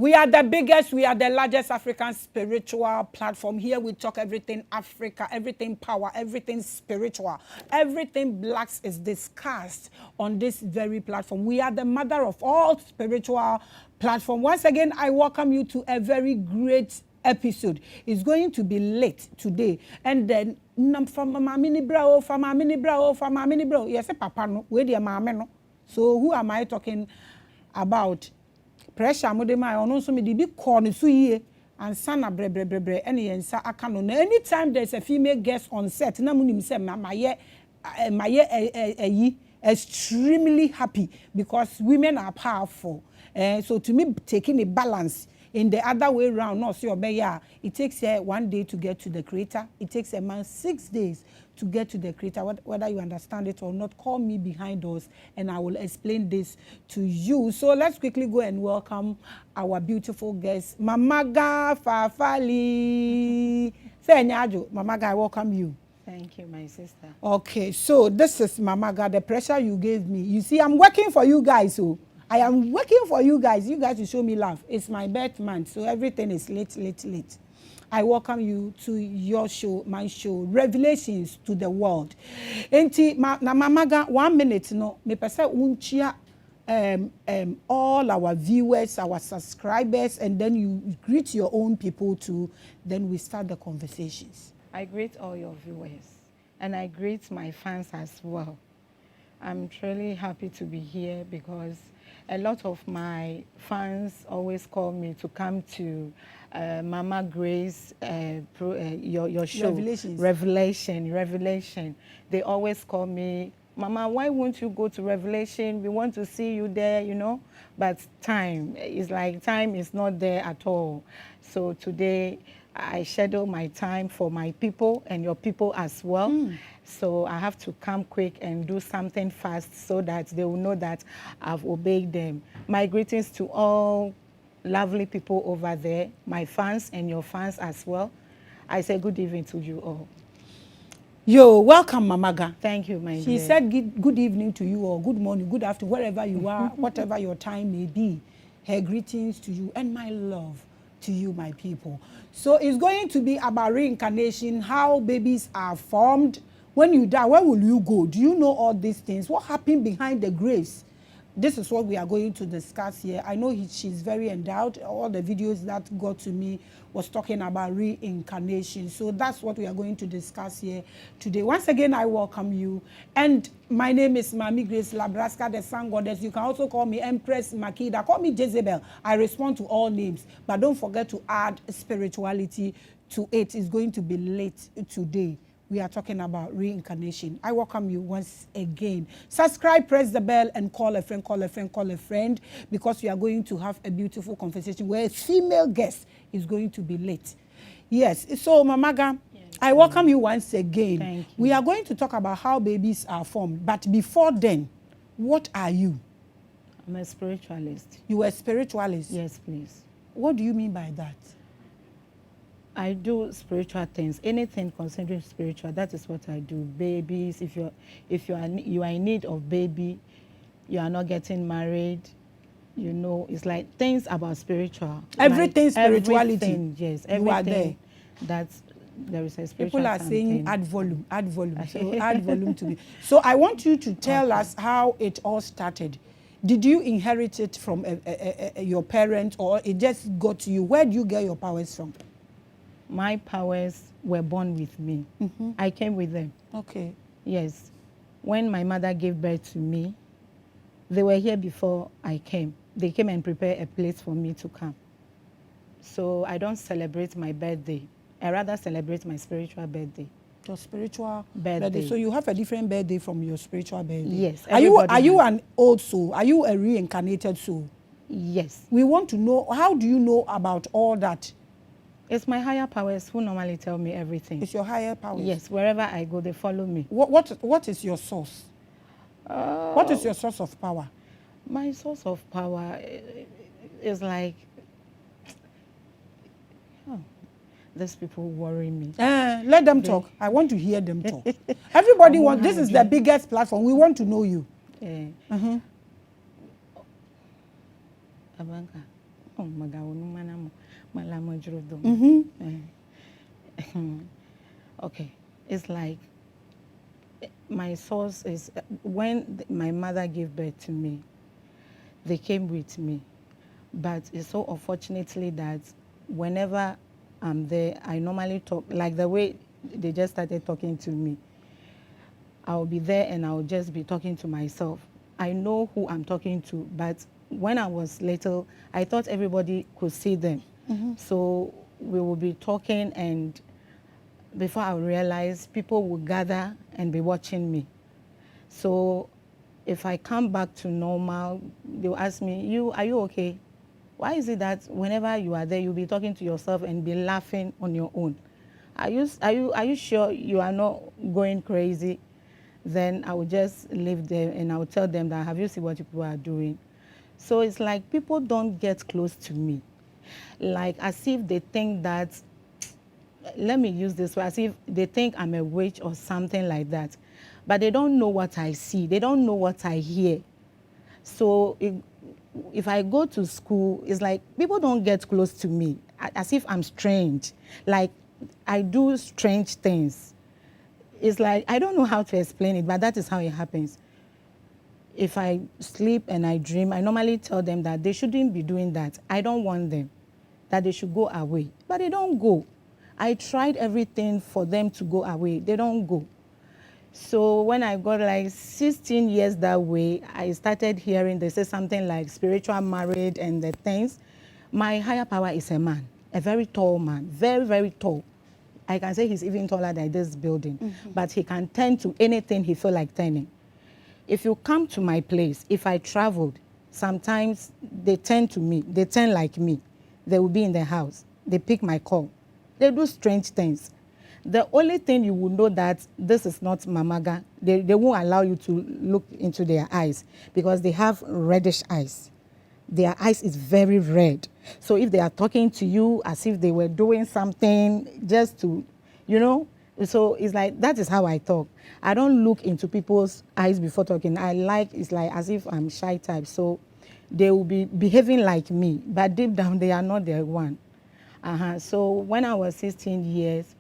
We are the biggest, we are the largest African spiritual platform. Here we talk everything Africa, everything power, everything spiritual, everything blacks is discussed on this very platform. We are the mother of all spiritual platform. Once again, I welcome you to a very great episode. It's going to be late today. And then, from Mamini Bro, from Mamini Bro, from Mamini Bro. Yes, Papa, no, where the Mamma no. So who am I talking about? Pressure mo de my ono so me de bi corn so yie ansa na bre ene yensa aka no. Anytime there's a female guest on set na munim say maye extremely happy because women are powerful. So to me taking a balance in the other way around, no, so it takes 1 day to get to the creator. It takes a man 6 days to get to the creator. Whether you understand it or not, call me behind us and I will explain this to you. So let's quickly go and welcome our beautiful guest, MAMAGA FAFALI. MAMAGA, I welcome you. Thank you, my sister. Okay, so this is MAMAGA, the pressure you gave me. You see, I'm working for you guys, so I am working for you guys. You guys will show me love. It's my birth month, so everything is late. I welcome you to your show, my show, Revelations to the World. Enti na MAMAGA 1 minute no me pese unchia all our viewers, our subscribers, and then you greet your own people too. Then we start the conversations. I greet all your viewers, and I greet my fans as well. I'm truly happy to be here because a lot of my fans always call me to come to Maame Grace, your show, Revelation. They always call me, Mama, why won't you go to Revelation? We want to see you there, you know. But time is not there at all. So today, I schedule my time for my people and your people as well. So I have to come quick and do something fast so that they will know that I've obeyed them. My greetings to all lovely people over there, my fans and your fans as well. I say good evening to you all. Yo, welcome, MAMAGA. Thank you, my dear. She said good evening to you or good morning, good afternoon, wherever you are, whatever your time may be. Her greetings to you and my love to you, my people. So it's going to be about reincarnation, how babies are formed. When you die, where will you go? Do you know all these things? What happened behind the graves? This is what we are going to discuss here. I know she's very endowed. All the videos that got to me was talking about reincarnation. So that's what we are going to discuss here today. Once again, I welcome you. And my name is Maame Grace Labraska, the Sun Goddess. You can also call me Empress Makida. Call me Jezebel. I respond to all names. But don't forget to add spirituality to it. It's going to be late today. We are talking about reincarnation. I welcome you once again. Subscribe, press the bell, and call a friend, because we are going to have a beautiful conversation where a female guest is going to be late. Yes, so MAMAGA, yes, I welcome you once again. Thank you. We are going to talk about how babies are formed. But before then, what are you? I'm a spiritualist. You are a spiritualist? Yes, please. What do you mean by that? I do spiritual things, anything concerning spiritual. That is what I do. Babies, if you are in need of baby, you are not getting married, you know, it's like things about spiritual. Everything, like spirituality. Everything, yes, everything. You are there. That's there is a spiritual. People are something. saying add volume. So add volume to me. So I want you to tell us how it all started. Did you inherit it from your parents, or it just got to you? Where do you get your powers from? My powers were born with me. I came with them. Okay. Yes. When my mother gave birth to me, they were here before I came. They came and prepared a place for me to come. So I don't celebrate my birthday. I rather celebrate my spiritual birthday. Your spiritual birthday. So you have a different birthday from your spiritual birthday? Yes. Are you an old soul? Are you a reincarnated soul? Yes. We want to know, how do you know about all that? It's my higher powers who normally tell me everything. It's your higher powers? Yes. Wherever I go, they follow me. What is your source? What is your source of power? My source of power is like, these people worry me. Let them talk. I want to hear them talk. Everybody wants, this is the biggest platform. We want to know you. Abanka. Oh, maga onu manamo malamo jrodo. Okay, it's like my source is when my mother gave birth to me, they came with me. But it's so unfortunately that whenever I'm there, I normally talk, like the way they just started talking to me. I'll be there and I'll just be talking to myself. I know who I'm talking to, but when I was little, I thought everybody could see them. So we will be talking, and before I realize, people will gather and be watching me. So if I come back to normal, they'll ask me, are you okay? Why is it that whenever you are there, you'll be talking to yourself and be laughing on your own? Are you sure you are not going crazy? Then I will just leave them and I will tell them that, have you seen what people are doing? So it's like people don't get close to me. Like as if they think that, let me use this word, as if they think I'm a witch or something like that. But they don't know what I see. They don't know what I hear. So if I go to school, it's like people don't get close to me, as if I'm strange. Like I do strange things. It's like, I don't know how to explain it, but that is how it happens. If I sleep and I dream, I normally tell them that they shouldn't be doing that. I don't want them, that they should go away. But they don't go. I tried everything for them to go away. They don't go. So when I got like 16 years that way, I started hearing they say something like spiritual marriage and the things. My higher power is a man, a very tall man, very, very tall. I can say he's even taller than this building, but he can turn to anything he feel like turning. If you come to my place, if I traveled, sometimes they turn to me, they turn like me. They will be in the house, they pick my call. They do strange things. The only thing you will know that this is not MAMAGA, they won't allow you to look into their eyes because they have reddish eyes. Their eyes is very red. So if they are talking to you as if they were doing something just to, so it's like, that is how I talk. I don't look into people's eyes before talking. It's like as if I'm shy type. So they will be behaving like me, but deep down they are not the one. So when I was 16 years,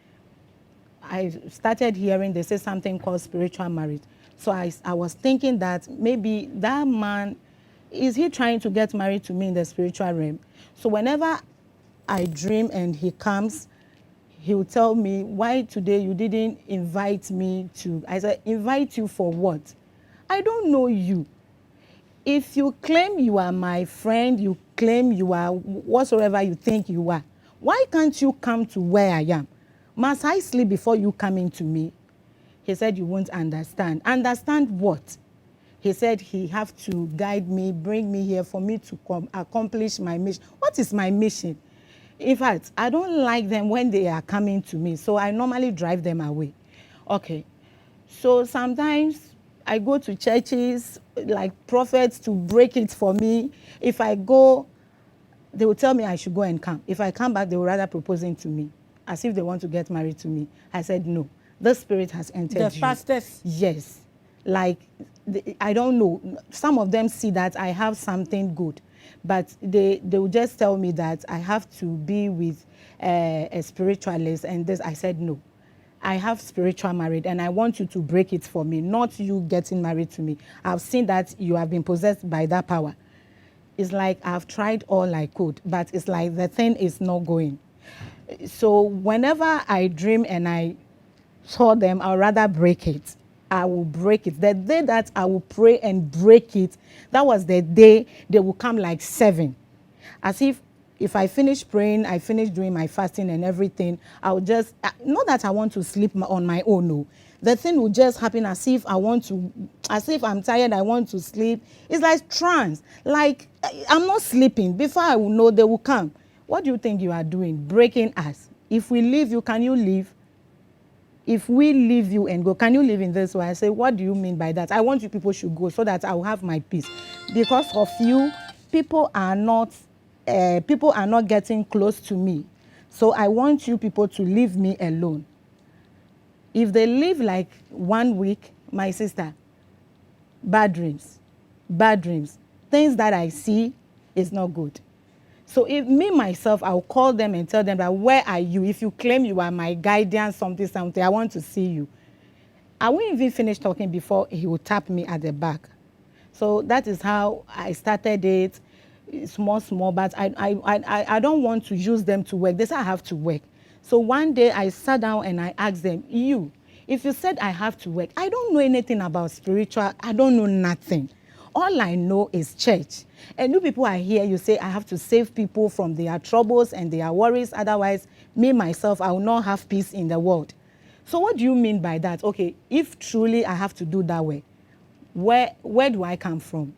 I started hearing they say something called spiritual marriage. So I was thinking that maybe that man, is he trying to get married to me in the spiritual realm? So whenever I dream and he comes, he will tell me, why today you didn't invite me to? I said, invite you for what? I don't know you. If you claim you are my friend, you claim you are whatsoever you think you are, why can't you come to where I am? Must I sleep before you come into me? He said, you won't understand. Understand what? He said he have to guide me, bring me here for me to accomplish my mission. What is my mission? In fact, I don't like them when they are coming to me, so I normally drive them away. Okay. So sometimes I go to churches, like prophets, to break it for me. If I go, they will tell me I should go and come. If I come back, they will rather proposing to me, as if they want to get married to me. I said, no, the spirit has entered you. The fastest. Yes. Like, I don't know. Some of them see that I have something good, but they will just tell me that I have to be with a spiritualist and this. I said, no. I have spiritual marriage and I want you to break it for me, not you getting married to me. I've seen that you have been possessed by that power. It's like I've tried all I could, but it's like the thing is not going. So whenever I dream and I saw them, I'll rather break it. I will break it. The day that I will pray and break it, that was the day they will come like 7. As if I finish praying, I finish doing my fasting and everything, I'll just, not that I want to sleep on my own, no. The thing will just happen as if I'm tired, I want to sleep. It's like trance. Like, I'm not sleeping. Before I will know, they will come. What do you think you are doing? Breaking us. If we leave you, can you leave? If we leave you and go, can you live in this way? I say, what do you mean by that? I want you people should go so that I will have my peace. Because of you, people are not getting close to me. So I want you people to leave me alone. If they live like 1 week, my sister, bad dreams. Things that I see is not good. So if me, myself, I'll call them and tell them that, where are you? If you claim you are my guardian, something, I want to see you. I won't even finish talking before he will tap me at the back. So that is how I started it, small, but I don't want to use them to work. They say I have to work. So one day I sat down and I asked them, if you said I have to work, I don't know anything about spiritual, I don't know nothing. All I know is church. And you people are here, you say I have to save people from their troubles and their worries, otherwise me, myself, I will not have peace in the world. So what do you mean by that? Okay, if truly I have to do that way, where do I come from?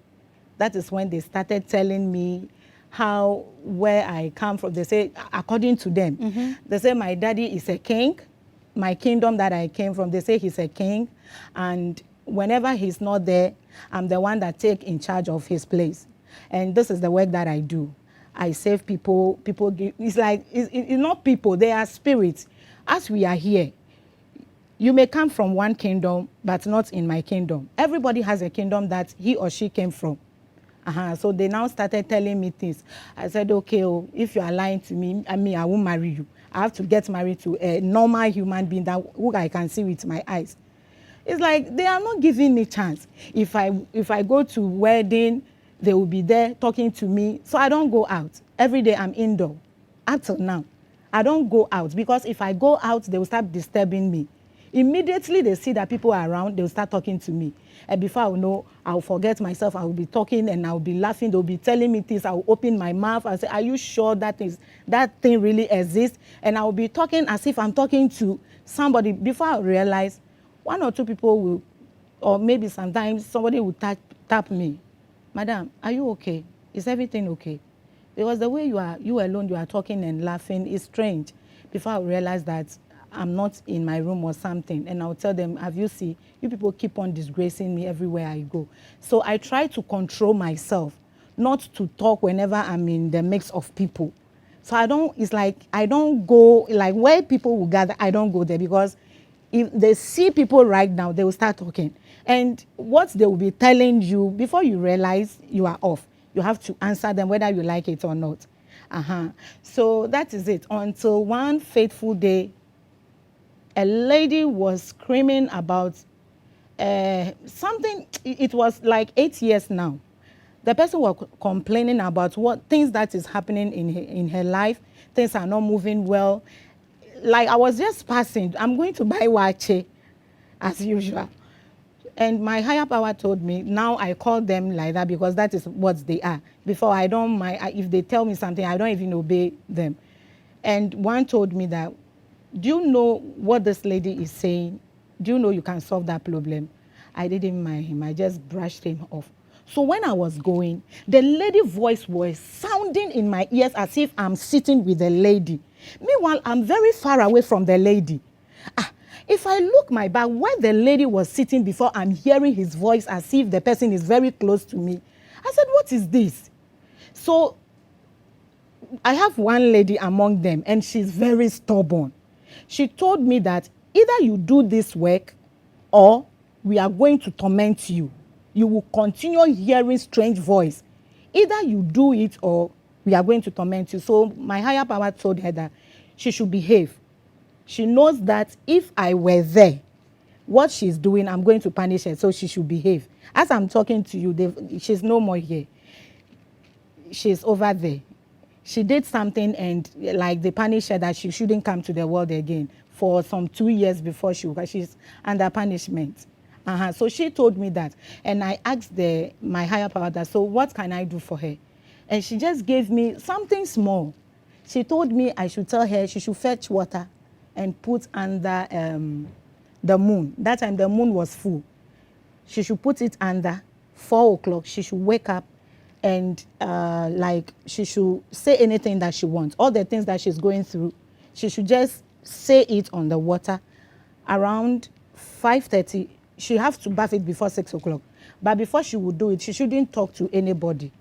That is when they started telling me where I come from. They say, according to them, they say my daddy is a king. My kingdom that I came from, they say he's a king. And whenever he's not there, I'm the one that take in charge of his place. And this is the work that I do. I save people. People give, it's like, it's not people, they are spirits. As we are here, you may come from one kingdom, but not in my kingdom. Everybody has a kingdom that he or she came from. So they now started telling me things. I said, okay, if you are lying to me, I won't marry you. I have to get married to a normal human being who I can see with my eyes. It's like they are not giving me chance. If I go to wedding, they will be there talking to me. So I don't go out. Every day I'm indoor. Up till now, I don't go out, because if I go out, they will start disturbing me. Immediately they see that people are around, they will start talking to me. And before I will know, I'll forget myself. I will be talking and I'll be laughing. They'll be telling me things. I'll open my mouth. I'll say, are you sure that thing really exists? And I'll be talking as if I'm talking to somebody. Before I realize, one or two people will, or maybe sometimes somebody will tap me. Madam, are you okay? Is everything okay? Because the way you alone, you are talking and laughing is strange. Before I realize that I'm not in my room or something, and I'll tell them, have you seen, you people keep on disgracing me everywhere I go. So I try to control myself, not to talk whenever I'm in the mix of people. So I don't go, like where people will gather, I don't go there, because if they see people right now, they will start talking. And what they will be telling you, before you realize you are off, you have to answer them whether you like it or not. So that is it. Until one fateful day, a lady was screaming about something. It was like 8 years now. The person was complaining about things that is happening in her life. Things are not moving well. Like I was just passing. I'm going to buy wache, as usual. And my higher power told me, now I call them like that because that is what they are. Before, I don't mind. If they tell me something, I don't even obey them. And one told me that, do you know what this lady is saying? Do you know you can solve that problem? I didn't mind him. I just brushed him off. So when I was going, the lady voice was sounding in my ears as if I'm sitting with the lady. Meanwhile, I'm very far away from the lady. If I look my back, where the lady was sitting before, I'm hearing his voice as if the person is very close to me. I said, what is this? So I have one lady among them, and she's very stubborn. She told me that either you do this work or we are going to torment you. You will continue hearing strange voice. Either you do it or we are going to torment you. So my higher power told her that she should behave. She knows that if I were there, what she's doing, I'm going to punish her, so she should behave. As I'm talking to you, she's no more here. She's over there. She did something and like they punished her that she shouldn't come to the world again for some 2 years before she's under punishment. So she told me that. And I asked my higher power that, so what can I do for her? And she just gave me something small. She told me I should tell her she should fetch water and put under the moon. That time the moon was full. She should put it under 4 o'clock. She should wake up and like she should say anything that she wants. All the things that she's going through, she should just say it on the water. Around 5:30, she has to bath it before 6 o'clock. But before she would do it, she shouldn't talk to anybody.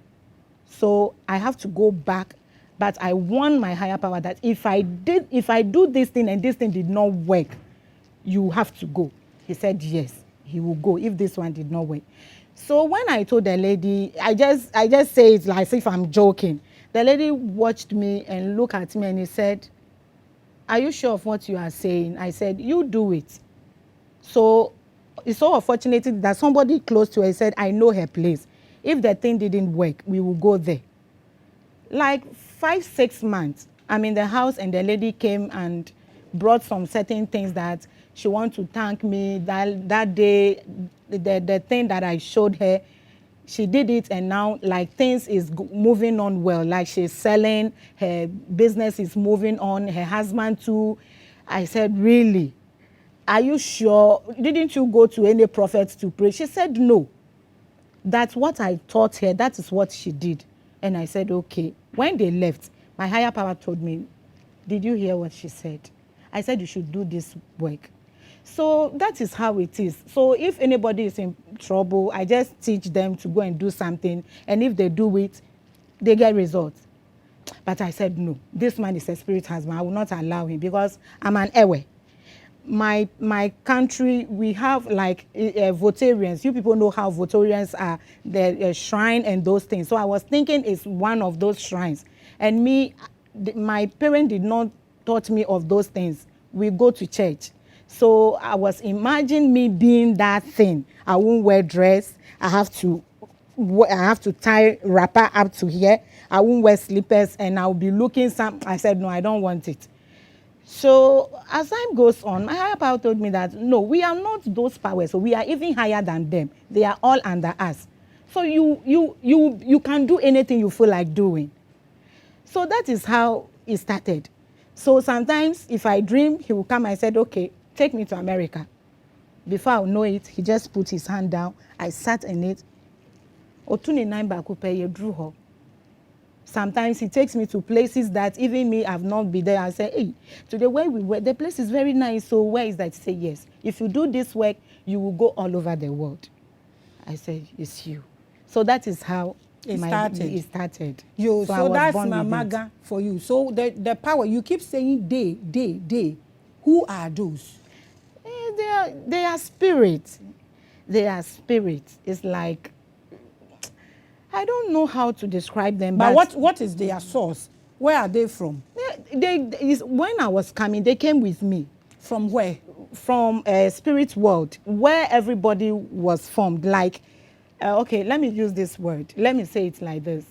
So I have to go back. But I warned my higher power that if I do this thing and this thing did not work, you have to go. He said yes, he will go if this one did not work. So when I told the lady, I just say it like as if I'm joking. The lady watched me and looked at me and he said, "Are you sure of what you are saying?" I said, "You do it." So it's so unfortunate that somebody close to her said, "I know her place. If the thing didn't work, we will go there." Like 5-6 months, I'm in the house and the lady came and brought some certain things that she wants to thank me. That day, the thing that I showed her, she did it, and now like things is moving on well. Like she's selling, her business is moving on, her husband too. I said, "Really? Are you sure? Didn't you go to any prophets to pray?" She said, "No. That's what I taught her. That is what she did." And I said, "Okay." When they left, my higher power told me, "Did you hear what she said?" I said, "You should do this work." So that is how it is. So if anybody is in trouble, I just teach them to go and do something. And if they do it, they get results. But I said, no, this man is a spirit husband. I will not allow him because I'm an Ewe. My country, we have like Votarians. You people know how Votarians are, the shrine and those things. So I was thinking it's one of those shrines. And me, my parents did not taught me of those things. We go to church. So I was imagining me being that thing. I won't wear dress. I have to tie wrapper up to here. I won't wear slippers and I'll be looking some. I said, no, I don't want it. So as time goes on, my higher power told me that, no, we are not those powers. So we are even higher than them. They are all under us. So you can do anything you feel like doing. So that is how it started. So sometimes if I dream, he will come. I said, okay, take me to America. Before I know it, he just put his hand down. I sat in it. Sometimes he takes me to places that even me, I've not been there. I say, hey, today where we were, the place is very nice. So where is that? He say, yes. If you do this work, you will go all over the world. I said, it's you. So that is how it started. So that's MAMAGA for you. So the power, you keep saying they. Who are those? They are spirits. They are spirits. It's like, I don't know how to describe them. But what is their source? Where are they from? When I was coming, they came with me. From where? From a spirit world where everybody was formed. Like, okay, let me use this word. Let me say it like this.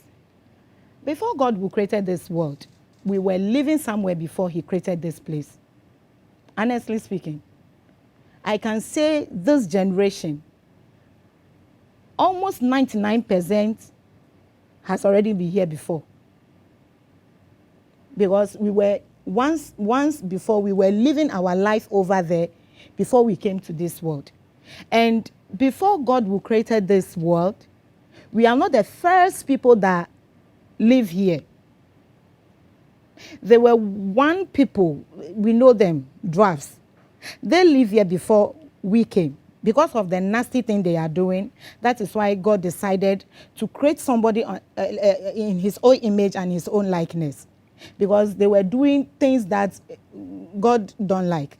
Before God created this world, we were living somewhere before he created this place. Honestly speaking, I can say this generation, almost 99% has already been here before. Because we were, once before, we were living our life over there before we came to this world. And before God created this world, we are not the first people that live here. There were one people, we know them, dwarfs. They live here before we came. Because of the nasty thing they are doing, that is why God decided to create somebody in his own image and his own likeness. Because they were doing things that God don't like.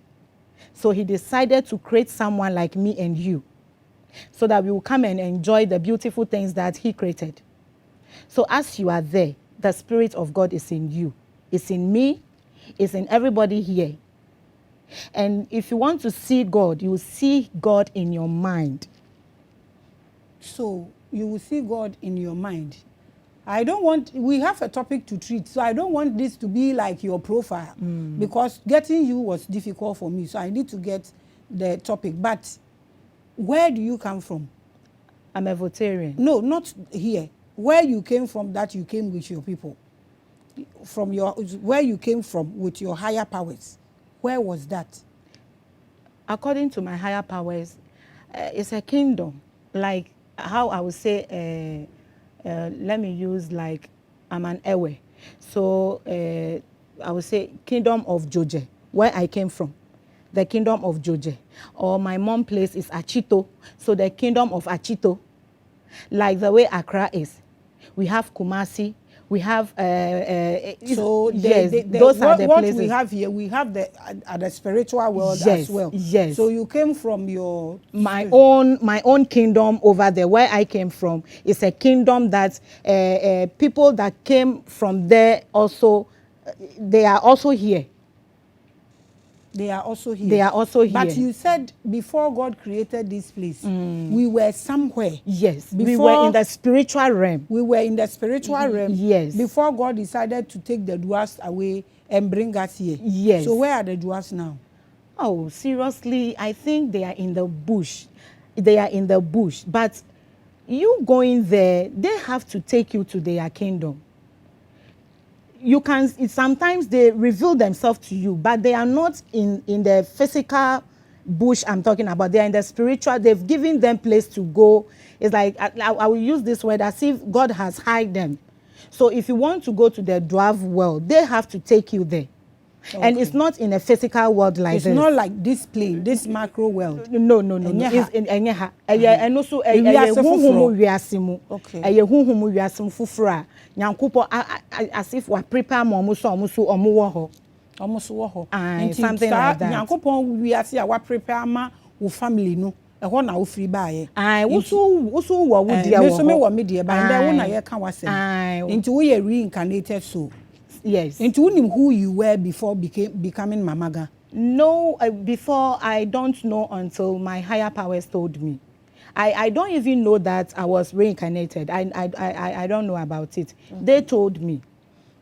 So he decided to create someone like me and you, so that we will come and enjoy the beautiful things that he created. So as you are there, the Spirit of God is in you. It's in me. It's in everybody here. And if you want to see God, you will see God in your mind. So you will see God in your mind. We have a topic to treat, so I don't want this to be like your profile, because getting you was difficult for me, so I need to get the topic. But where do you come from? I'm a Votarian. No, not here. Where you came from, that you came with your people. Where you came from with your higher powers. Where was that? According to my higher powers, it's a kingdom. Like how I would say, let me use like I'm an Ewe. So I would say kingdom of Joje, where I came from. The kingdom of Joje. Or my mom's place is Achito. So the kingdom of Achito. Like the way Accra is. We have Kumasi. We have so those are the what places. we have here. We have the at the spiritual world Yes, as well. yes. So you came from your my own kingdom over there. Where I came from is a kingdom that people that came from there also they are also here. They are also here. They are also here. But you said before God created this place, we were somewhere. Yes, before, we were in the spiritual realm. We were in the spiritual realm. Yes. Before God decided to take the dwarfs away and bring us here. Yes. So where are the dwarfs now? Oh, seriously, I think they are in the bush. They are in the bush. But you going there, they have to take you to their kingdom. You can, sometimes they reveal themselves to you, but they are not in the physical bush I'm talking about. They are in the spiritual. They've given them place to go. It's like, I will use this word as if God has hired them. So if you want to go to the dwarf world, they have to take you there. Okay. And it's not in a physical world like this. It's not like this plane, this macro world. No. It's in Enyeha. And also, okay. Nyankupo as if we prepare more something like that. Nyankupo we are see our prepare ma wo family no. Ehọ na wo free bae. Ai wo wo wo dia wo. Me so me wo me dia ba nda wo na ye ka wasem. Nti wo ye reincarnated soul. Yes. Into who you were before becoming MAMAGA? No, before I don't know until my higher powers told me. I don't even know that I was reincarnated. I don't know about it. Okay. They told me.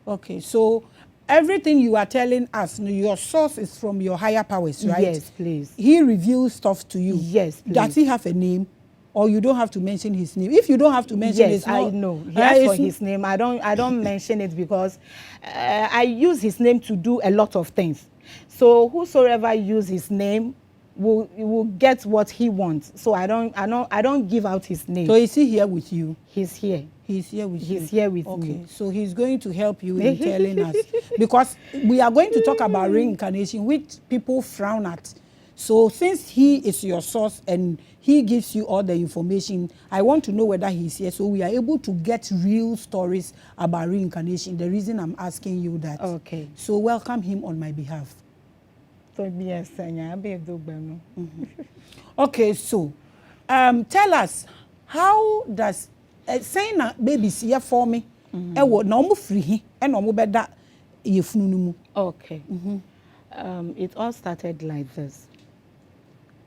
Okay, so everything you are telling us, your source is from your higher powers, right? Yes, please. He reveals stuff to you. Yes, please. Does he have a name? Or you don't have to mention his name. If you don't have to mention his name, I know. He asked for his name. I don't mention it because I use his name to do a lot of things. So whosoever use his name will get what he wants. So I don't give out his name. So is he here with you? He's here. He's here with you. He's here with me. Okay, so he's going to help you in telling us, because we are going to talk about reincarnation, which people frown at. So since he is your source and he gives you all the information, I want to know whether he's here so we are able to get real stories about reincarnation. The reason I'm asking you that. Okay. So welcome him on my behalf. Okay, so tell us, how does saying babies here for me? Okay. It all started like this.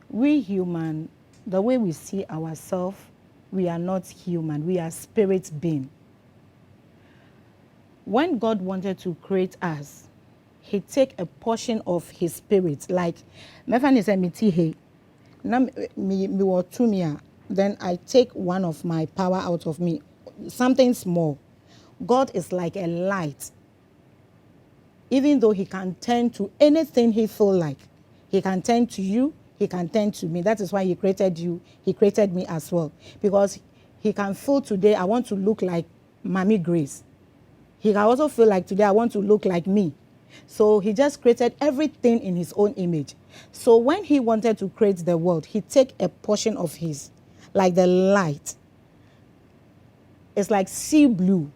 We human, the way we see ourselves, we are not human. We are spirit being. When God wanted to create us, he take a portion of his spirit, like then I take one of my power out of me, something small. God is like a light. Even though he can turn to anything he feel like, he can turn to you, he can turn to me. That is why he created you, he created me as well. Because he can feel today, I want to look like Maame Grace. He can also feel like today, I want to look like me. So he just created everything in his own image. So when he wanted to create the world, he take a portion of his, like the light. It's like sea blue,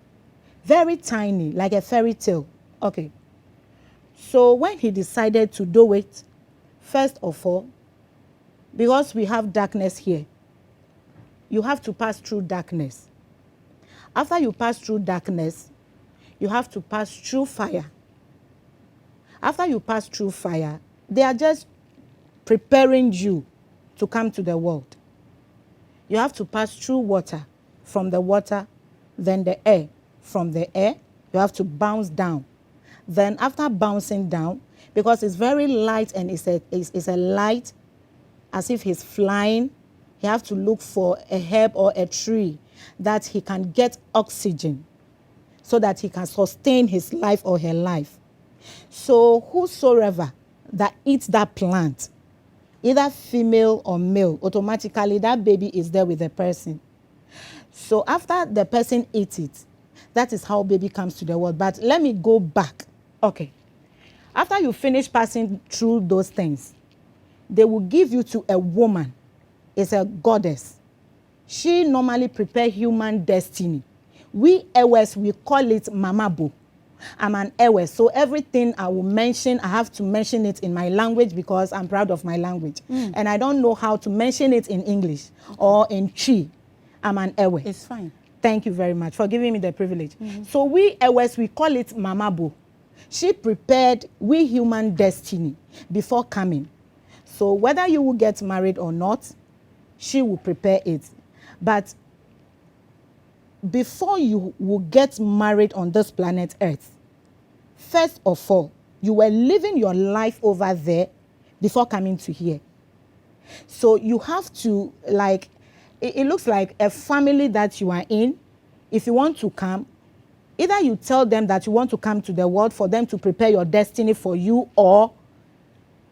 very tiny, like a fairy tale. Okay. So when he decided to do it, first of all, because we have darkness here, you have to pass through darkness. After you pass through darkness, you have to pass through fire. After you pass through fire, they are just preparing you to come to the world. You have to pass through water, from the water, then the air. From the air, you have to bounce down. Then after bouncing down, because it's very light and it's a light as if he's flying, he have to look for a herb or a tree that he can get oxygen so that he can sustain his life or her life. So whosoever that eats that plant, either female or male, automatically that baby is there with the person. So after the person eats it, that is how baby comes to the world. But let me go back. Okay. After you finish passing through those things, they will give you to a woman. It's a goddess. She normally prepares human destiny. We Ewes, we call it Mamabo. I'm an Ewe, so everything I will mention, I have to mention it in my language because I'm proud of my language. And I don't know how to mention it in English or in Chi. I'm an Ewe. It's fine. Thank you very much for giving me the privilege. So we Ewes, we call it Mamabo. She prepared we human destiny before coming. So whether you will get married or not, she will prepare it. But before you will get married on this planet Earth, first of all, you were living your life over there before coming to here. So you have to, like, it looks like a family that you are in. If you want to come, either you tell them that you want to come to the world for them to prepare your destiny for you, or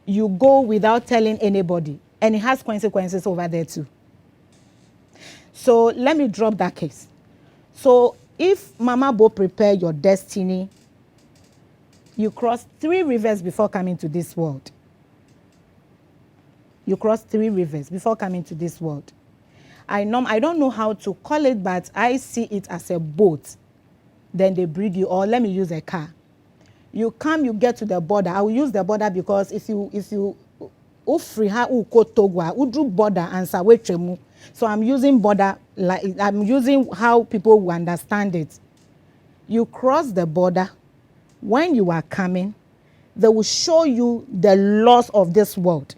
you go without telling anybody. And it has consequences over there too. So let me drop that case. So if Mama Bo prepare your destiny, you cross 3 rivers before coming to this world. You cross 3 rivers before coming to this world. I don't know how to call it, but I see it as a boat. Then they breed you, or let me use a car. You come, you get to the border. I will use the border because if you border answer wait. So I'm using border, like I'm using how people will understand it. You cross the border. When you are coming, they will show you the laws of this world.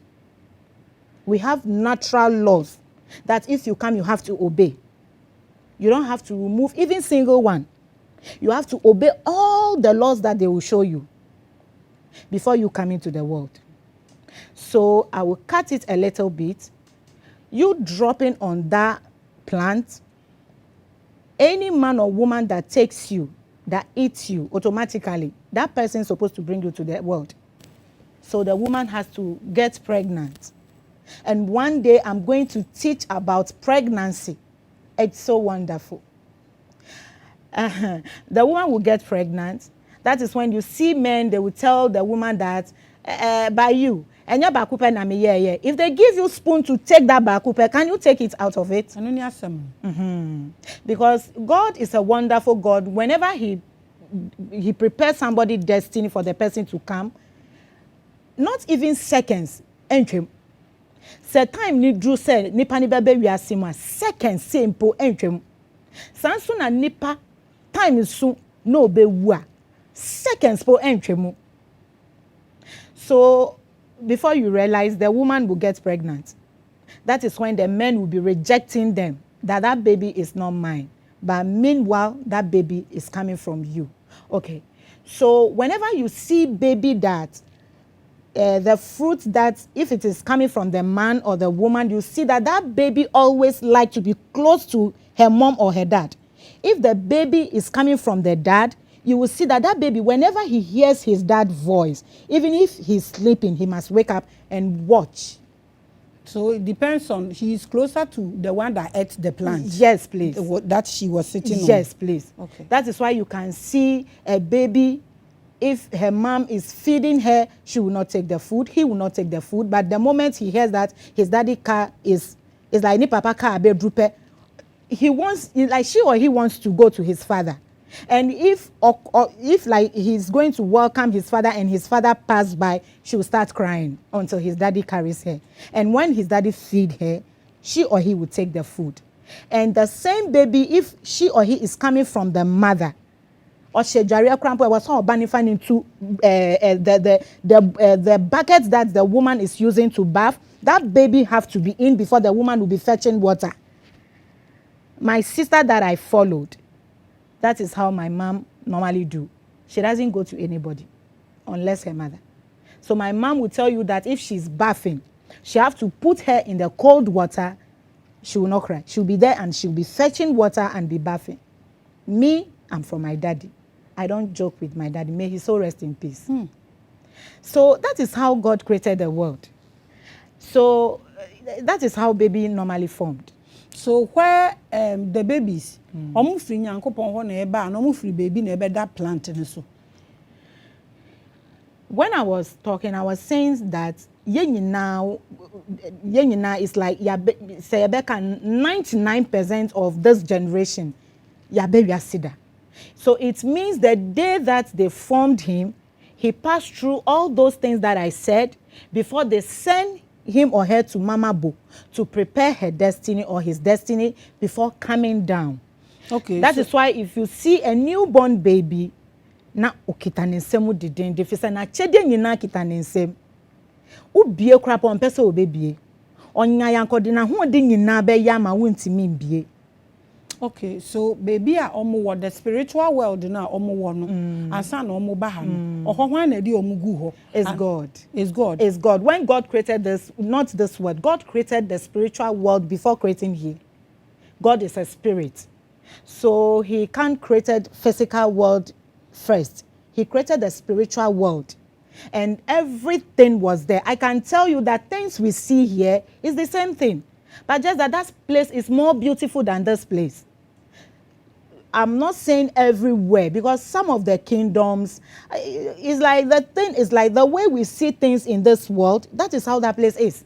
We have natural laws that if you come, you have to obey. You don't have to remove even single one. You have to obey all the laws that they will show you before you come into the world. So I will cut it a little bit. You dropping on that plant, any man or woman that takes you, that eats you automatically, that person is supposed to bring you to the world. So the woman has to get pregnant. And one day I'm going to teach about pregnancy. It's so wonderful. The woman will get pregnant. That is when you see men, they will tell the woman that by you. And your bakupe na me yeah. If they give you spoon to take that bakupe, can you take it out of it? Because God is a wonderful God. Whenever he prepares somebody's destiny for the person to come, not even seconds. Say time ni drew say nipa ni bebe wi asema seconds simple entwem. Sanso na nipa time is soon no be wa seconds po entwem. So before you realize, the woman will get pregnant. That is when the men will be rejecting them, that baby is not mine. But meanwhile, that baby is coming from you. Okay. So whenever you see baby that, the fruit that, if it is coming from the man or the woman, you see that baby always like to be close to her mom or her dad. If the baby is coming from the dad, you will see that baby, whenever he hears his dad's voice, even if he's sleeping, he must wake up and watch. So it depends on, he is closer to the one that ate the plant. Yes, please. That she was sitting on. Yes, please. Okay. That is why you can see a baby, if her mom is feeding her, she will not take the food. He will not take the food. But the moment he hears that his daddy car is like ni papa car be drupe, he wants, like she or he wants to go to his father. And if like he's going to welcome his father and his father passed by, she will start crying until his daddy carries her. And when his daddy feed her, she or he will take the food. And the same baby, if she or he is coming from the mother, or she was all banifying into the bucket that the woman is using to bath, that baby have to be in before the woman will be fetching water. My sister that I followed, that is how my mom normally do. She doesn't go to anybody unless her mother. So my mom will tell you that if she's bathing, she have to put her in the cold water. She will not cry. She'll be there and she'll be fetching water and be bathing. Me, I'm from my daddy. I don't joke with my daddy. May he so rest in peace. So that is how God created the world. So that is how baby normally formed. So where the babies, free nyankopon ho na eba na free baby na ebe that plant ne so. When I was talking, I was saying that now is like say 99% of this generation, yabe sida. So it means the day that they formed him, he passed through all those things that I said before they send him or her to Mama Bo to prepare her destiny or his destiny before coming down. Okay. That is why if you see a newborn baby, na okita ne nsem diden de fisa na chede nyina kita ne nsem. Ubie kra pon pese obebie. Onya yankode na ho de nyina be ya ma wontimi mbie. Okay, so baby a omo the spiritual world na omo wo no asa na omo ba ha no ohwan na di omo gu ho It's God. It's God. It's God. When God created this, not this world, God created the spiritual world before creating here. God is a spirit. So he can't created physical world first. He created the spiritual world. And everything was there. I can tell you that things we see here is the same thing. But just that place is more beautiful than this place. I'm not saying everywhere because some of the kingdoms is like the thing is like the way we see things in this world. That is how that place is.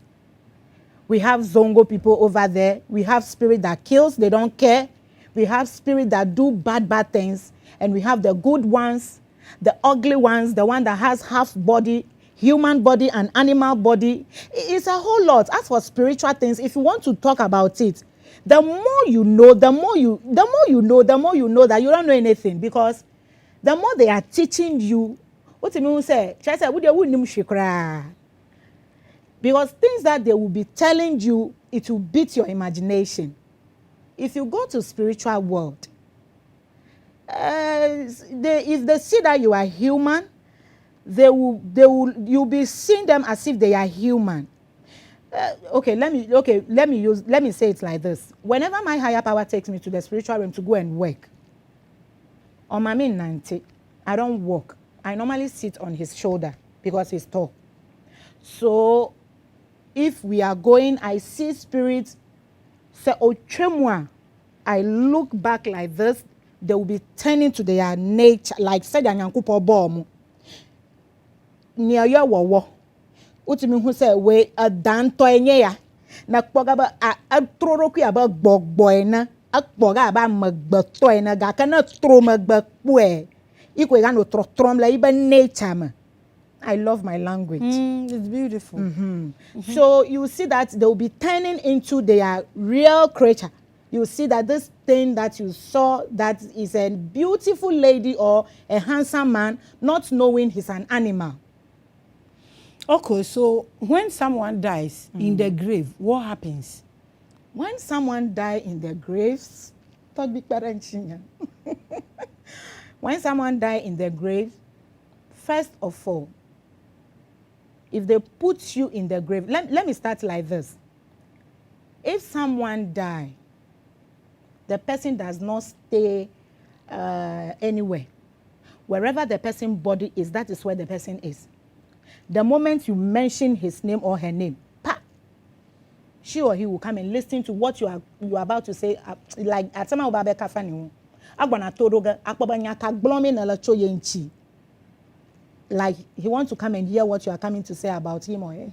We have Zongo people over there. We have spirit that kills, they don't care. We have spirit that do bad things. And we have the good ones, the ugly ones, the one that has half body, human body and animal body. It's a whole lot. As for spiritual things, if you want to talk about it, the more you know, the more you know that you don't know anything, because the more they are teaching you, what do you mean say? Because things that they will be telling you, it will beat your imagination. If you go to spiritual world, if they see that you are human, you'll be seeing them as if they are human. Let me say it like this. Whenever my higher power takes me to the spiritual realm to go and work, on my main 90, I don't walk. I normally sit on his shoulder because he's tall. So if we are going, I see spirits say, "Oh, I look back like this, they will be turning to their nature, like said Yankupo Bom. Near your war. Utimi who say we a dan toya na pogaba a troroki about bog boy na a boga about magbotoy na ga cannot throw magbwe. Equal no trom la even nature. I love my language. It's beautiful. So you see that they will be turning into their real creature. You see that this thing that you saw that is a beautiful lady or a handsome man, not knowing he's an animal. Okay, so when someone dies in the grave, what happens? When someone dies in the graves, when someone dies in the grave, first of all, if they put you in the grave, let me start like this. If someone dies, the person does not stay anywhere. Wherever the person's body is, that is where the person is. The moment you mention his name or her name, she or he will come and listen to what you are about to say. Like at some like he wants to come and hear what you are coming to say about him or her.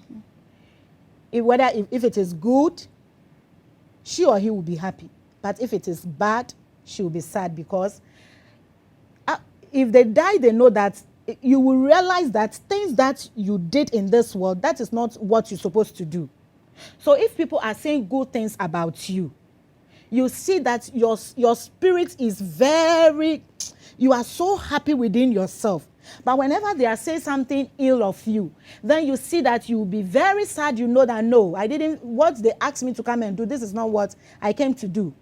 If it is good, she or he will be happy. But if it is bad, she will be sad, because if they die, they know that you will realize that things that you did in this world, that is not what you're supposed to do. So if people are saying good things about you, you see that your spirit is you are so happy within yourself. But whenever they are saying something ill of you, then you see that you will be very sad. You know that, no, what they asked me to come and do, this is not what I came to do.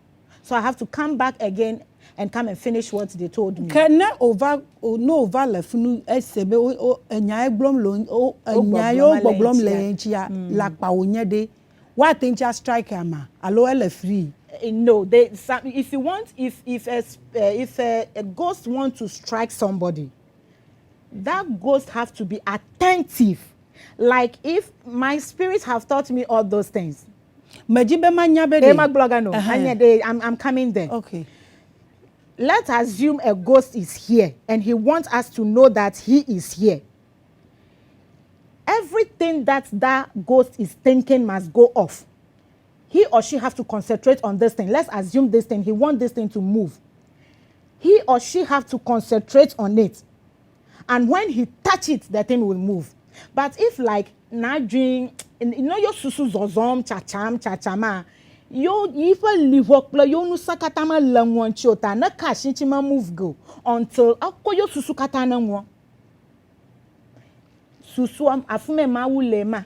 So I have to come back again and come and finish what they told me. Can over lefunu SB o enyai blom lo o enyayo boblom lenchia lakpa onyede. What think just strike ama alo ele free? No, if you want, if a ghost wants to strike somebody, that ghost have to be attentive. Like if my spirits have taught me all those things. I'm coming there. Okay. Let's assume a ghost is here and he wants us to know that he is here. Everything that ghost is thinking must go off. He or she have to concentrate on this thing. Let's assume this thing. He wants this thing to move. he or she have to concentrate on it. And when he touch it, the thing will move. But if like not doing, you know, your susu zozom chachama, yo even live work play yo no sakatama langwan chota na kashi chima move go until ako yo susu katana nwo. Susu am afume ma wule ma.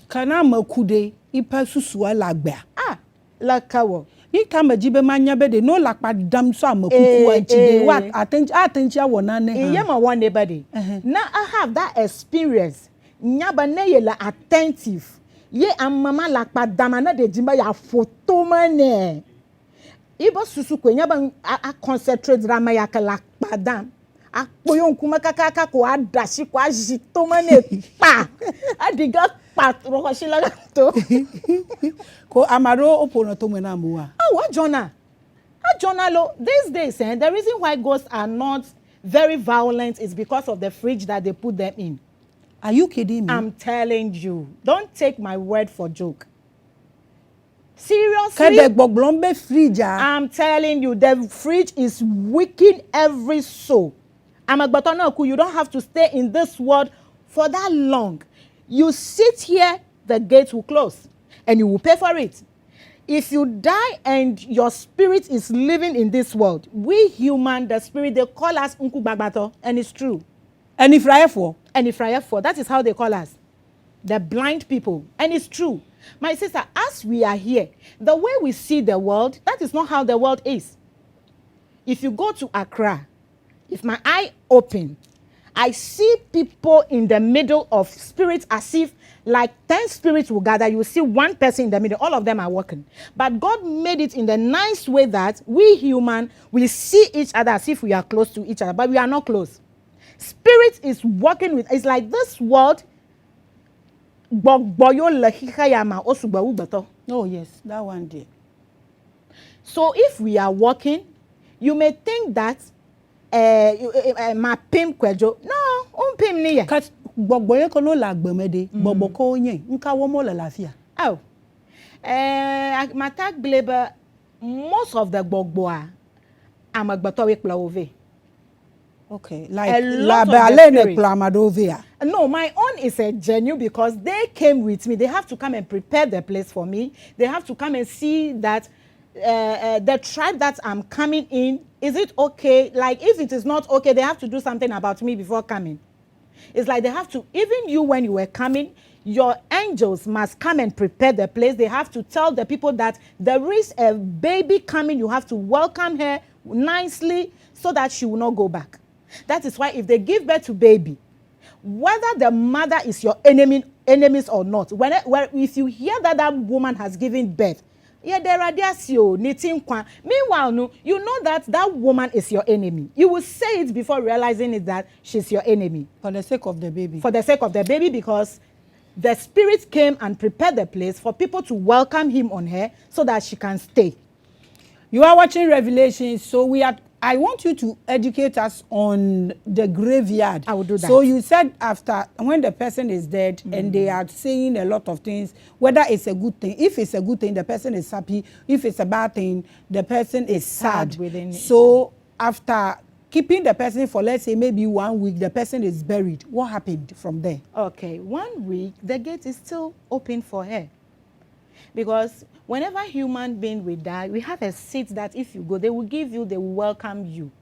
Kana makude ipa susu alagba. Ah, lakawo. Ni kama jibe manya be de no lakpa dam so amakuku anchide what attention wona ne ha. Iye ma one neighbody. Now I have that experience. Nyaba ne ye la attentive. Ye amama lakpa dam na de jimba ya photo mane. Ibo susu ko nyaba a concentrate drama ya ka lakpa dam. Akpoyon kuma kaka ko adashi ko ajito mane pa. Adiga pat ro shi la to. Ko amaro opono to mena muwa. Oh, what Jonah? These days, the reason why ghosts are not very violent is because of the fridge that they put them in. Are you kidding me? I'm telling you. Don't take my word for joke. Seriously? I'm telling you, the fridge is wicking every soul. You don't have to stay in this world for that long. You sit here, the gates will close, and you will pay for it. If you die and your spirit is living in this world, we human, the spirit, they call us Unku Bagbato, and it's true. And if for? And if for, that is how they call us. The blind people. And it's true. My sister, as we are here, the way we see the world, that is not how the world is. If you go to Accra, if my eye open, I see people in the middle of spirits as if like 10 spirits will gather. You will see one person in the middle. All of them are working. But God made it in the nice way that we human will see each other as if we are close to each other. But we are not close. Spirit is working with, it's like this world. Oh yes, that one day. So if we are working, you may think that ma pim kwejo. No, pim niye. Kat gbogboye ko no la gbemede, gbogbo ko yin, nka wo mo la lafia. Oh. Matak gleba most of the gbogboa am agbato we plaove. Okay, like la balene plamadovia. No, my own is a genuine because they came with me. They have to come and prepare the place for me. They have to come and see that the tribe that I'm coming in, is it okay? Like if it is not okay, they have to do something about me before coming. It's like they have to, even you when you were coming, your angels must come and prepare the place. They have to tell the people that there is a baby coming. You have to welcome her nicely so that she will not go back. That is why if they give birth to baby, whether the mother is your enemies or not, if you hear that that woman has given birth, yeah, there are meanwhile, no, you know that that woman is your enemy. You will say it before realizing it that she's your enemy. For the sake of the baby. For the sake of the baby, because the spirit came and prepared the place for people to welcome him on her so that she can stay. You are watching Revelations, so I want you to educate us on the graveyard. I will do that. So you said after, when the person is dead and they are saying a lot of things, whether it's a good thing. If it's a good thing, the person is happy. If it's a bad thing, the person is sad. Within so after keeping the person for, let's say, maybe 1 week, the person is buried. What happened from there? Okay, 1 week, the gate is still open for her. Because whenever human being will die, we have a seat that if you go, they will give you, they will welcome you.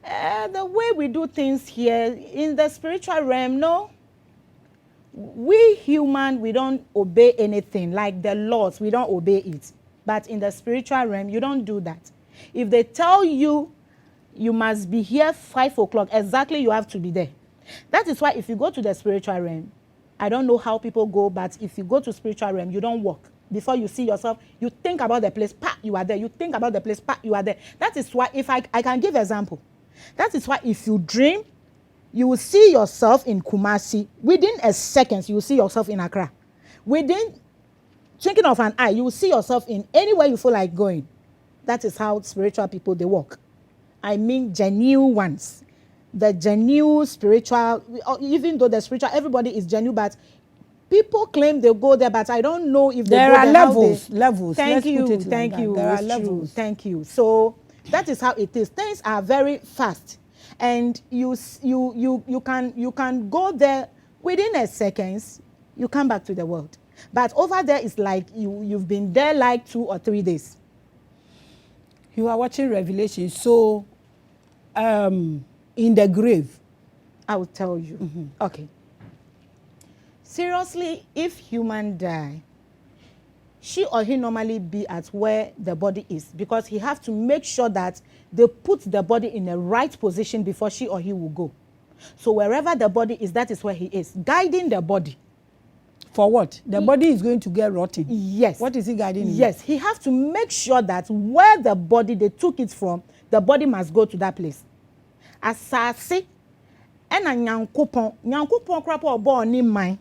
The way we do things here, in the spiritual realm, no. We human, we don't obey anything. Like the laws, we don't obey it. But in the spiritual realm, you don't do that. If they tell you, you must be here 5 o'clock, exactly you have to be there. That is why if you go to the spiritual realm, I don't know how people go, but if you go to spiritual realm, you don't walk. Before you see yourself, you think about the place, pa, you are there. You think about the place, pa, you are there. That is why, if I can give example, that is why if you dream, you will see yourself in Kumasi. Within a second, you will see yourself in Accra. Within thinking of an eye, you will see yourself in anywhere you feel like going. That is how spiritual people, they walk. I mean genuine ones. The genuine spiritual, even though the spiritual, everybody is genuine, but people claim they go there, but I don't know if they there go are there. Levels. Thank you. There are levels. Thank you. So That is how it is. Things are very fast, and you can go there within a seconds. You come back to the world, but over there it's like you've been there like 2 or 3 days. You are watching Revelation, so in the grave, I will tell you. Okay. Seriously, if human die, she or he normally be at where the body is, because he have to make sure that they put the body in the right position before she or he will go. So wherever the body is, that is where he is, guiding the body. For what? The body is going to get rotten. Yes. What is he guiding? Yes, he have to make sure that where the body, they took it from, the body must go to that place. Asase, ena nyankopon krapa obo ni man.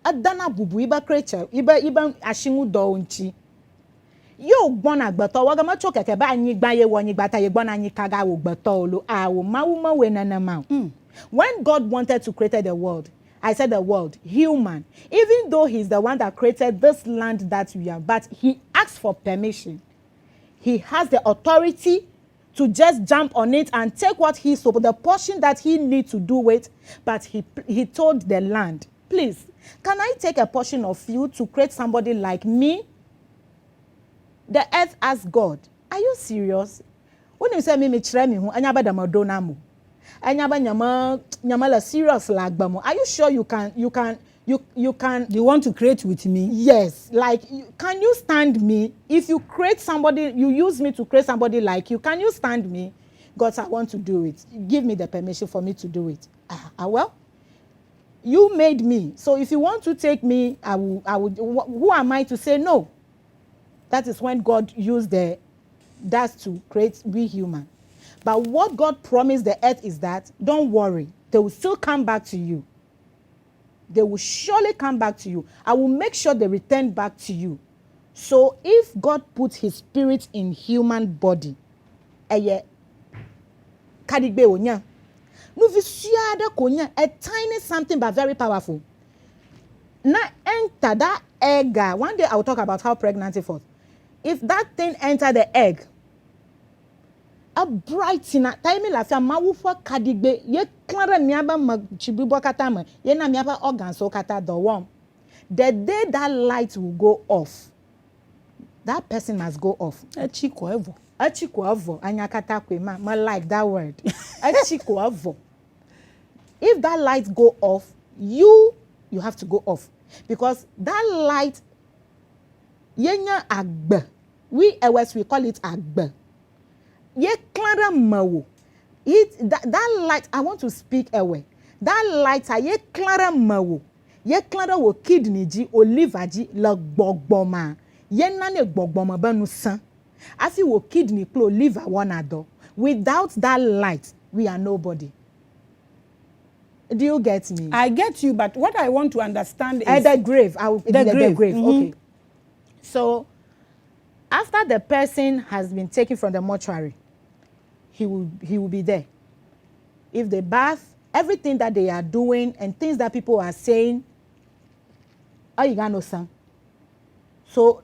Adana bubu iba creature, iba ashimu do nchi. Yo gbon agbato waga ma choke ke ba anyi gba ye wo anyi gbata ye gbon anyi kaga wo gbato olo awo mawuma we nana ma. When God wanted to create the world, I said the world, human, even though he's the one that created this land that we are, but he asked for permission. He has the authority to just jump on it and take what he saw, the portion that he needs to do it, but he told the land, please, can I take a portion of you to create somebody like me? The earth asked God, are you serious? When you say me chere me hu anyaba da madona mu. Anyaba nyama la serious like bamo. Are you sure you can You want to create with me? Yes, like can you stand me? If you create somebody, you use me to create somebody like you, can you stand me? God said, I want to do it. Give me the permission for me to do it. Well, you made me. So if you want to take me, I will. Who am I to say no? That is when God used that to create we human. But what God promised the earth is that, don't worry, they will still come back to you. They will surely come back to you. I will make sure they return back to you. So if God puts his spirit in human body, a tiny something but very powerful. Now enter that egg. One day I will talk about how pregnancy falls. If that thing enter the egg, a bright in a time la fa mawufa kadigbe ye klara miaba machibibo katama ye na miaba organ so kata the worm. The day that light will go off, that person must go off. Echiko evo anyakata kwe ma like that word. Echiko evo. If that light go off, you have to go off, because that light yenya agbe. We call it agbe. Ye clara mawo. That light, I want to speak away. That light ye clara mawo. Ye clara wo kidney ji o liver ji la gbogboma. Ye nane gbogboma banu san. Afi wo kidney klo liver one ado. Without that light, we are nobody. Do you get me? I get you, but what I want to understand is the grave. The grave. Mm-hmm. Okay. So after the person has been taken from the mortuary, he will be there. If they bath, everything that they are doing and things that people are saying, you got no son. So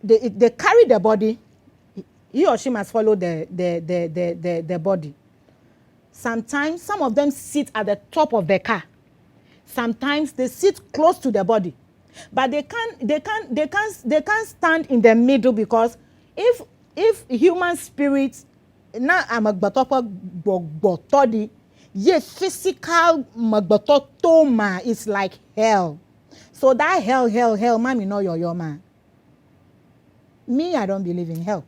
they carry the body. He or she must follow the body. Sometimes some of them sit at the top of the car. Sometimes they sit close to the body. But they can't stand in the middle, because if human spirit na amagbatopa botodi ye physical magbototoma is like hell. So that hell, mommy know your man. Me, I don't believe in hell.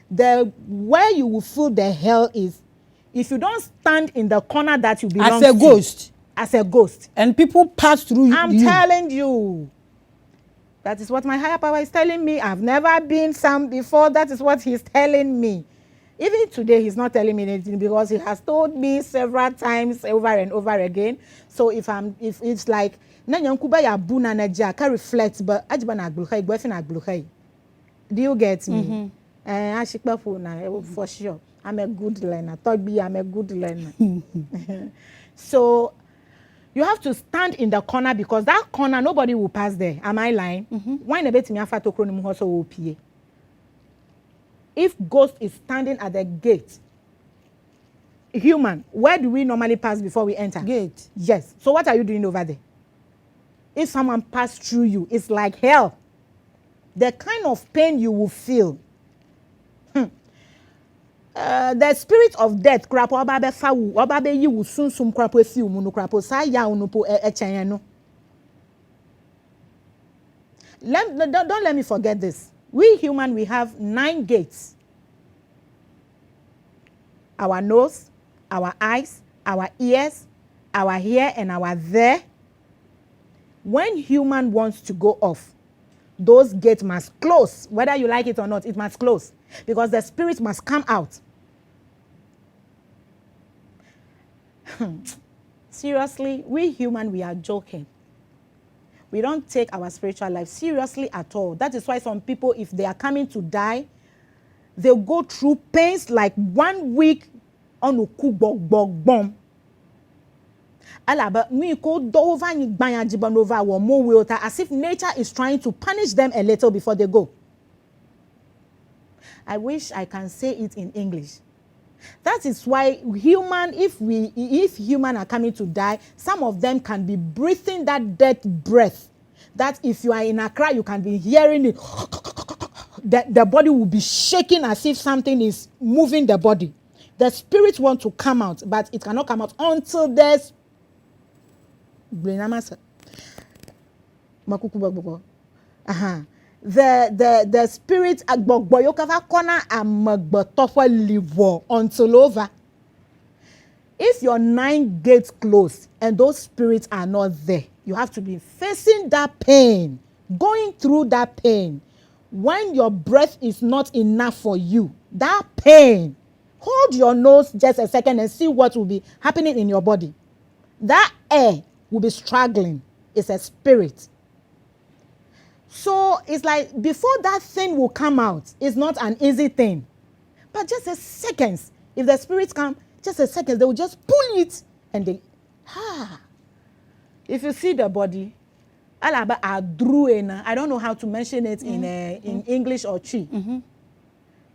The where you will feel the hell is if you don't stand in the corner that you belong as a ghost. As a ghost. And people pass through you. I'm telling you. That is what my higher power is telling me. I've never been some before. That is what he's telling me. Even today, he's not telling me anything, because he has told me several times over and over again. So if it's like, can reflect, but do you get me? For sure. I'm a good learner. I'm a good learner. So you have to stand in the corner, because that corner, nobody will pass there. Am I lying? Why na beti mi afa to kronim ho so wo pie. if ghost is standing at the gate, human, where do we normally pass before we enter? Gate. Yes. So what are you doing over there? If someone passed through you, it's like hell. The kind of pain you will feel. The spirit of death, krapo obabe fawu, obabe yi wu sunsum krapo efi umu no krapo sa ya unupo echenye no. Don't let me forget this. We human, we have 9 gates. Our nose, our eyes, our ears, our hair, and our there. When human wants to go off, those gates must close. Whether you like it or not, it must close. Because the spirit must come out. Seriously, we human, we are joking. We don't take our spiritual life seriously at all. That is why some people, if they are coming to die, they'll go through pains like 1 week on a bomb. As if nature is trying to punish them a little before they go. I wish I can say it in English. That is why human, if human are coming to die, some of them can be breathing that death breath. That if you are in Accra, you can be hearing it. The body will be shaking as if something is moving the body. The spirit wants to come out, but it cannot come out until there's the spirit until over. If your 9 gates close and those spirits are not there, you have to be facing that pain, going through that pain. When your breath is not enough for you, that pain, hold your nose just a second and see what will be happening in your body. That air will be struggling. It's a spirit. So it's like before that thing will come out, it's not an easy thing. But just a second, if the spirits come, just a second, they will just pull it and they, If you see the body, I don't know how to mention it in English or Chi.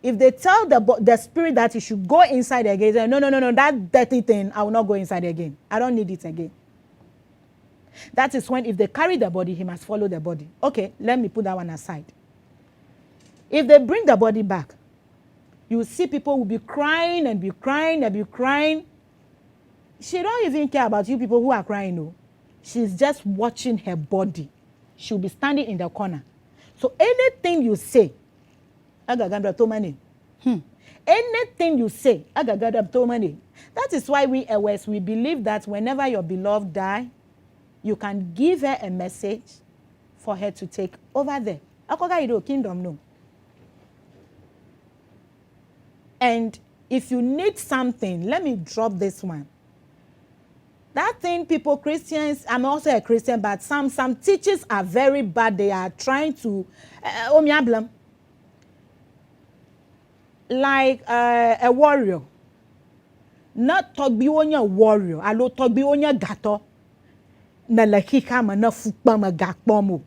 If they tell the spirit that you should go inside again, say, no, that dirty thing, I will not go inside again. I don't need it again. That is when if they carry the body, he must follow the body. Okay, let me put that one aside. If they bring the body back, you see people will be crying and be crying and be crying. She don't even care about you people who are crying, no. She's just watching her body. She'll be standing in the corner. So anything you say, anything you say, that is why we West, we believe that whenever your beloved die, you can give her a message for her to take over there. Kingdom, no. And if you need something, let me drop this one. That thing, people, Christians, I'm also a Christian, but some teachers are very bad. They are trying to, like a warrior. Not Togbionya warrior, alo Togbionya gato. Na lakika mana fukpa magakpomo.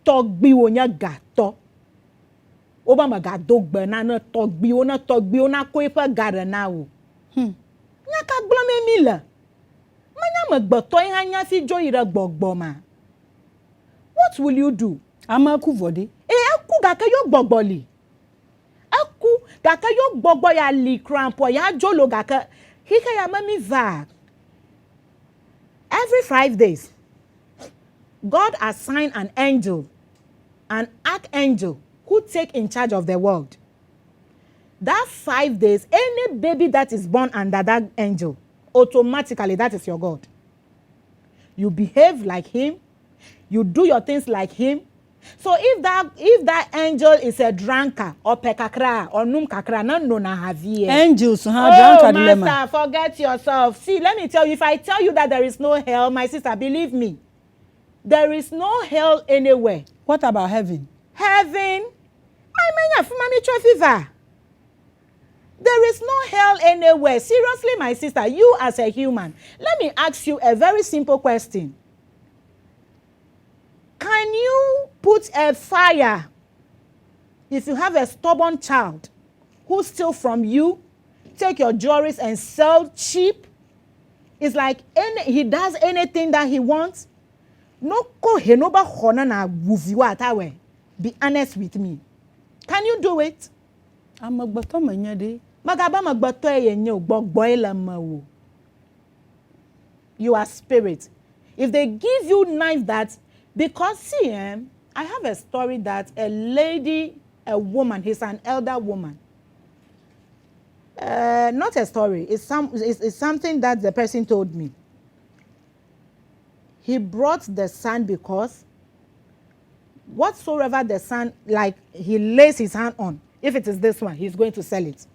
Togbionya gato. Oba magadogbe na Togbiona kwepa gada nawo. Nyaka glome mila. What will you do? Amaku vodi. Aku gaka yo gbogboli. Aku gaka yo gbogbo ya li crampo ya jolo gaka. Hika ya mami va. Every 5 days, God assigned an angel, an archangel, who take in charge of the world. That 5 days, any baby that is born under that angel, automatically that is your God. You behave like him, you do your things like him. So if that angel is a drunkard or pekakra or numkakra, no na havie. Angels drunkard dilemma. Master, forget yourself. See, let me tell you, if I tell you that there is no hell, my sister, believe me, there is no hell anywhere. What about heaven? Heaven? There is no hell anywhere. Seriously, my sister, you as a human, let me ask you a very simple question. Can you put a fire if you have a stubborn child who steal from you, take your jewelries and sell cheap. It's like he does anything that he wants. No ko henoba hona na wuviwa atawe. Be honest with me. Can you do it? I'm a bottom manyade. Magaba magbato yenyo gbogboila mawo. You are spirit. If they give you knife that, because see, I have a story that a lady, a woman, he's an elder woman. Not a story. It's something that the person told me. He brought the son because whatsoever the son, like he lays his hand on, if it is this one, he's going to sell it.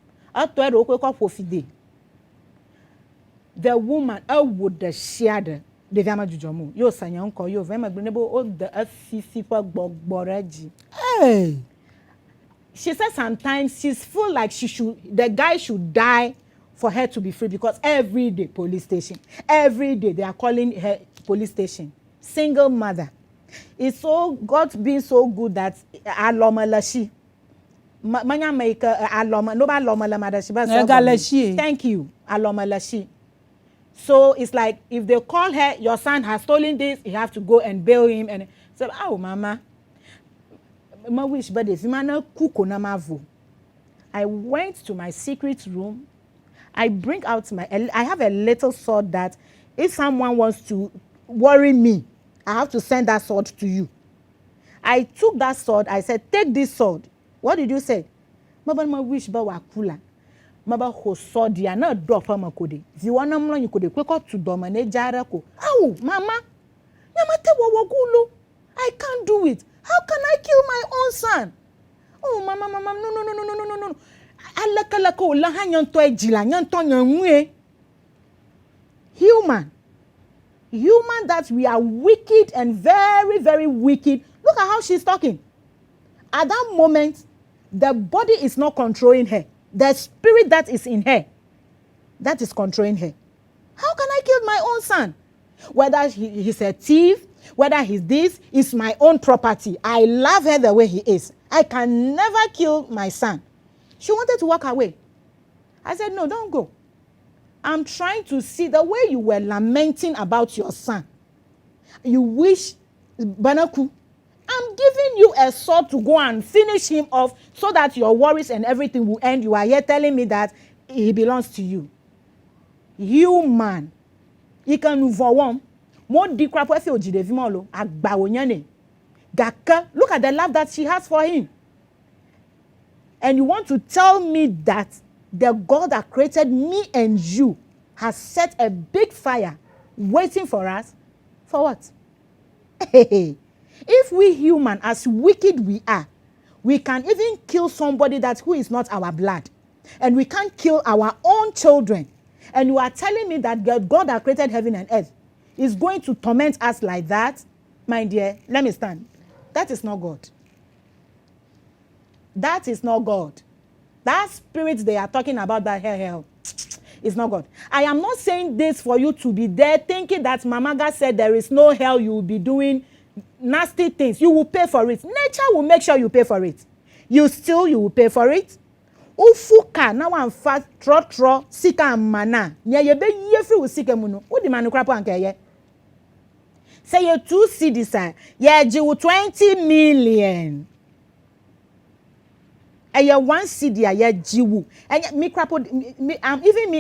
The woman, would the share the vama jujomu. Yo sanyanko, yo vema grenebo o the afifipa gbogboreji. Hey. She said sometimes she's feel like the guy should die for her to be free because every day police station, every day they are calling her police station. Single mother. It's so God being so good that aloma lashi. Manya make aloma no ba aloma la madashi. Thank you, aloma lashi. So it's like if they call her, your son has stolen this, you have to go and bail him and say, oh mama. My wish, but if I went to my secret room. I bring out I have a little sword that if someone wants to worry me, I have to send that sword to you. I took that sword. I said, take this sword. What did you say? Mama, my wish, but wakula. Mama, ho sword ya na drop ma kode. If you wanna mlo you could quick up to dominate jarako. Oh, mama, nyamate wawagulo. I can't do it. How can I kill my own son? Oh, mama, no. Alakalako la hanyanto ejila nyanto nyanwe. Human that we are wicked and very, very wicked. Look at how she's talking. At that moment, the body is not controlling her. The spirit that is in her, that is controlling her. How can I kill my own son? Whether he's a thief, whether he's this, is my own property. I love her the way he is. I can never kill my son. She wanted to walk away. I said, no, don't go. I'm trying to see the way you were lamenting about your son. You wish, Banaku, I'm giving you a sword to go and finish him off so that your worries and everything will end. You are here telling me that he belongs to you. Human. You can move on. Look at the love that she has for him. And you want to tell me that the God that created me and you has set a big fire waiting for us? For what? If we human, as wicked we are, we can even kill somebody who is not our blood. And we can't kill our own children. And you are telling me that God that created heaven and earth is going to torment us like that? My dear, let me stand. That is not God. That is not God. That spirit they are talking about, that hell, is not God. I am not saying this for you to be there thinking that MAMAGA said there is no hell, you will be doing nasty things. You will pay for it. Nature will make sure you pay for it. You will pay for it. Ufuka na wan fa tro sika mana. Nya ye be ye free usika mu no. Wo di manu krapo anka ye. Say you 2 cedis ye ji 20 million. And your 1 cedi ye jiwu. And me krapo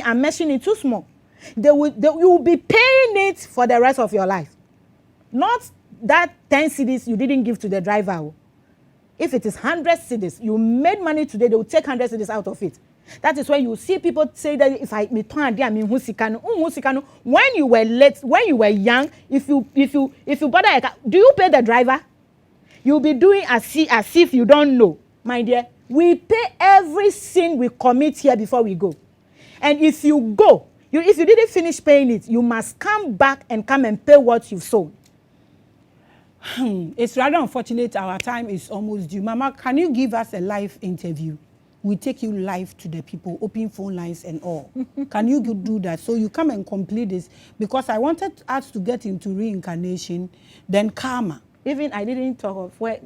I'm mentioning it too small. You will be paying it for the rest of your life. Not that 10 cedis you didn't give to the driver. If it is 100 cedis, you made money today, they will take 100 cedis out of it. That is why you see people say that if I me turn there, I mean husikano. When you were late, when you were young, if you bother a car, do you pay the driver? You'll be doing as if you don't know, my dear. We pay every sin we commit here before we go. And if you go, if you didn't finish paying it, you must come back and come and pay what you sold. It's rather unfortunate our time is almost due. Mama, can you give us a live interview? We take you live to the people, open phone lines and all. Can you do that? So you come and complete this, because I wanted us to get into reincarnation, then karma. Even I didn't talk of where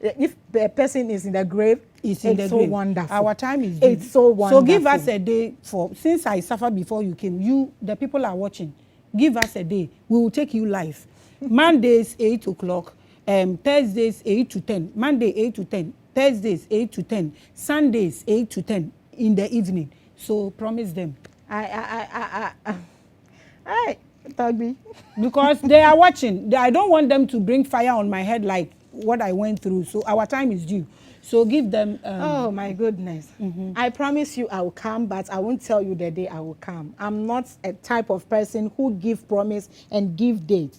if the person is in the grave, it's so grave. Wonderful. Our time is due. It's so wonderful. So give us a day since I suffered before you came. The people are watching. Give us a day. We will take you live. Mondays 8 o'clock. Thursdays 8 to 10. Monday 8 to 10. Thursdays 8 to 10. Sundays 8 to 10 in the evening. So promise them. Tagby. Because they are watching. I don't want them to bring fire on my head like what I went through. So our time is due. So give them. Oh my goodness. I promise you I will come, but I won't tell you the day I will come. I'm not a type of person who give promise and give date.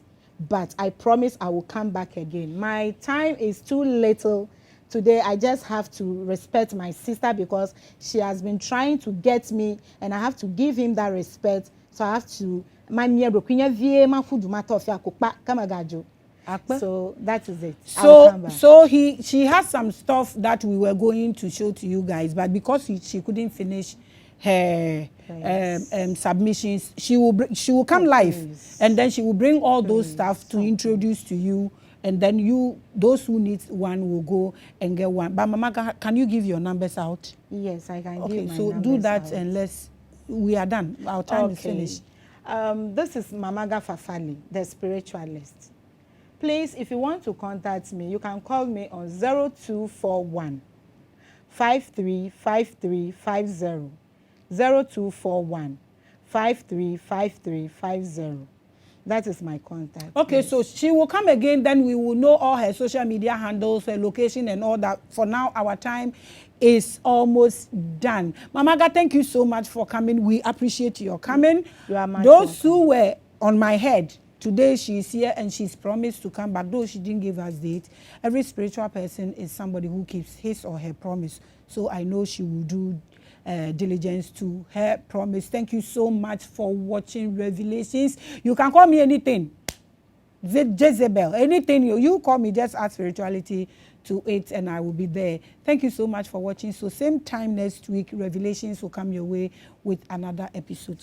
But I promise I will come back again. My time is too little. Today, I just have to respect my sister because she has been trying to get me, and I have to give him that respect. So I have to. So that is it. So she has some stuff that we were going to show to you guys, but because she couldn't finish her submissions, she will come live, and then she will bring all those stuff to introduce to you. And then those who need one will go and get one. But Mama, can you give your numbers out? Yes, I can give my numbers out. So do that and we are done. Our time is finished. This is MAMAGA FAFALI, the spiritualist. Please, if you want to contact me, you can call me on 0241 535350. 0241 535350. That is my contact. Okay, yes. So she will come again, then we will know all her social media handles, her location and all that. For now, our time is almost done. MAMAGA, thank you so much for coming. We appreciate your coming. You are much Those who were on my head, today she is here and she's promised to come back, though she didn't give us date. Every spiritual person is somebody who keeps his or her promise. So I know she will do diligence to her promise. Thank you so much for watching Revelations. You can call me anything. Jezebel, anything you call me, just add spirituality to it and I will be there. Thank you so much for watching. So same time next week, Revelations will come your way with another episode.